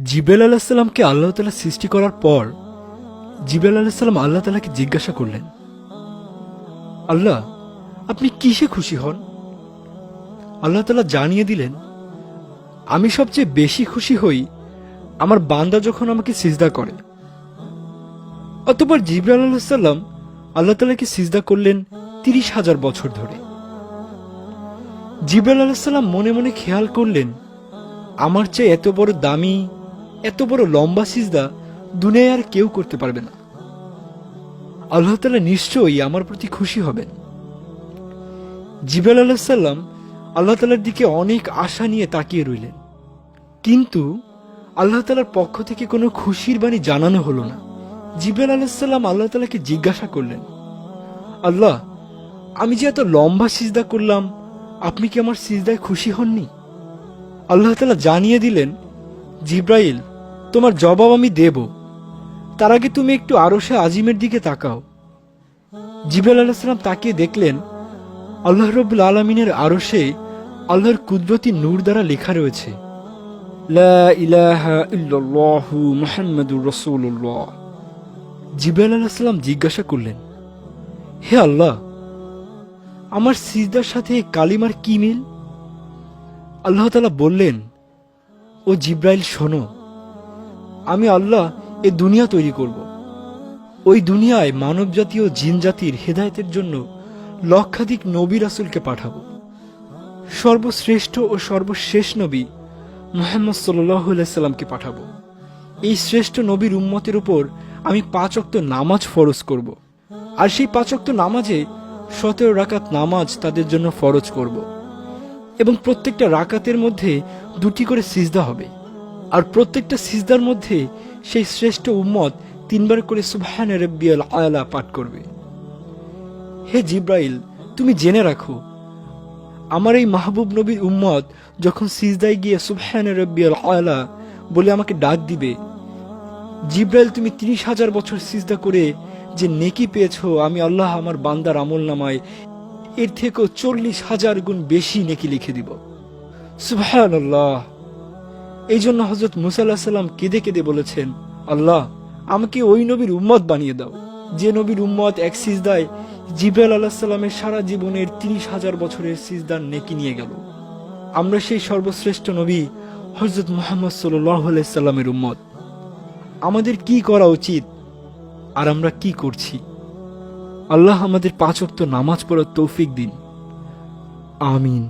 জিবরাইল আলাইহিস সালামকে আল্লাহ তাআলা সৃষ্টি করার পর জিবরাইল আলাইহিস সালাম আল্লাহ তাআলাকে জিজ্ঞাসা করলেন, আল্লাহ, আপনি কিসে খুশি হন? আল্লাহ তাআলা জানিয়ে দিলেন, আমি সবচেয়ে বেশি খুশি হই আমার বান্দা যখন আমাকে সিজদা করে। অতঃপর জিবরাইল আলাইহিস সালাম আল্লাহ তাআলাকে সিজদা করলেন ৩০,০০০ বছর ধরে। জিবরাইল আলাইহিস সালাম মনে মনে খেয়াল করলেন, আমার চেয়ে এত বড় দামি, এত বড় লম্বা সিজদা দুনিয়ায় আর কেউ করতে পারবে না। আল্লাহ তাআলা নিশ্চয়ই আমার প্রতি খুশি হবেন। জিবরাইল আলাইহিস সালাম আল্লাহ তাআলার দিকে অনেক আশা নিয়ে তাকিয়ে রইলেন, কিন্তু আল্লাহ তাআলার পক্ষ থেকে কোনো খুশির বাণী জানানো হলো না। জিবরাইল আলাইহিস সালাম আল্লাহ তাআলাকে জিজ্ঞাসা করলেন, আল্লাহ, আমি যে এত লম্বা সিজদা করলাম, আপনি কি আমার সিজদায় খুশি হননি? আল্লাহ তাআলা জানিয়ে দিলেন, জিবরাইল, তোমার জবাব আমি দেব, তার আগে তুমি একটু আরশে আজিমের দিকে তাকাও। জিবরাইল আলাইহিস সালাম তাকিয়ে দেখলেন, আল্লাহ রাব্বুল আলামিনের আরশে আল্লাহর কুদরতি নূর দ্বারা লেখা রয়েছে, লা ইলাহা ইল্লাল্লাহু মুহাম্মাদুর রাসূলুল্লাহ। জিবরাইল আলাইহিস সালাম জিজ্ঞাসা করলেন, হে আল্লাহ, আমার সিজদার সাথে এই কালিমার কি মিল? আল্লাহ তাআলা বললেন, ও জিবরাইল, শোনো, আমি আল্লাহ এ দুনিয়া তৈরি করব। ওই দুনিয়ায় মানব জাতি ও জিন জাতির হেদায়েতের জন্য লক্ষাধিক নবী রাসূলকে পাঠাবো। সর্বশ্রেষ্ঠ ও সর্বশেষ নবী মুহাম্মদ সাল্লাল্লাহু আলাইহি সাল্লামকে পাঠাবো। এই শ্রেষ্ঠ নবীর উম্মতের উপর আমি ৫ ওয়াক্ত নামাজ ফরজ করব, আর সেই ৫ ওয়াক্ত নামাজে ১৭ রাকাত নামাজ তাদের জন্য ফরজ করব, এবং প্রত্যেকটা রাকাতের মধ্যে ২টি করে সিজদা হবে, আর প্রত্যেকটা সিজদার মধ্যে সেই শ্রেষ্ঠ উম্মত ৩ বার করে সুবহান রাব্বিয়াল আলা পাঠ করবে। হে জিবরাইল, তুমি জেনে রাখো, আমার এই মাহবুব নবীর উম্মত যখন সিজদায় গিয়ে সুবহান রাব্বিয়াল আলা বলে আমাকে ডাক দিবে, জিবরাইল, তুমি ৩০,০০০ বছর সিজদা করে যে নেকি পেয়েছো, আমি আল্লাহ আমার বান্দার আমলনামায় এর থেকেও ৪০,০০০ গুণ বেশি নেকি লিখে দিব। সুবহানাল্লাহ। এই জন্য হযরত মুসা আলাইহিস সালাম কেঁদে কেঁদে বলেছেন, আল্লাহ, আমাকে ওই নবীর উম্মত বানিয়ে দাও যে নবীর উম্মত এক সিজদায় জিবরাইল আলাইহিস সালামের সারা জীবনের ৩০,০০০ বছরের সিজদার নেকি নিয়ে গেল। আমরা সেই সর্বশ্রেষ্ঠ নবী হযরত মুহাম্মদ সাল্লাল্লাহু আলাইহি সাল্লামের উম্মত। আমাদের কি করা উচিত আর আমরা কি করছি? আল্লাহ আমাদের ৫ ওয়াক্ত নামাজ পড়ার তৌফিক দিন। আমিন।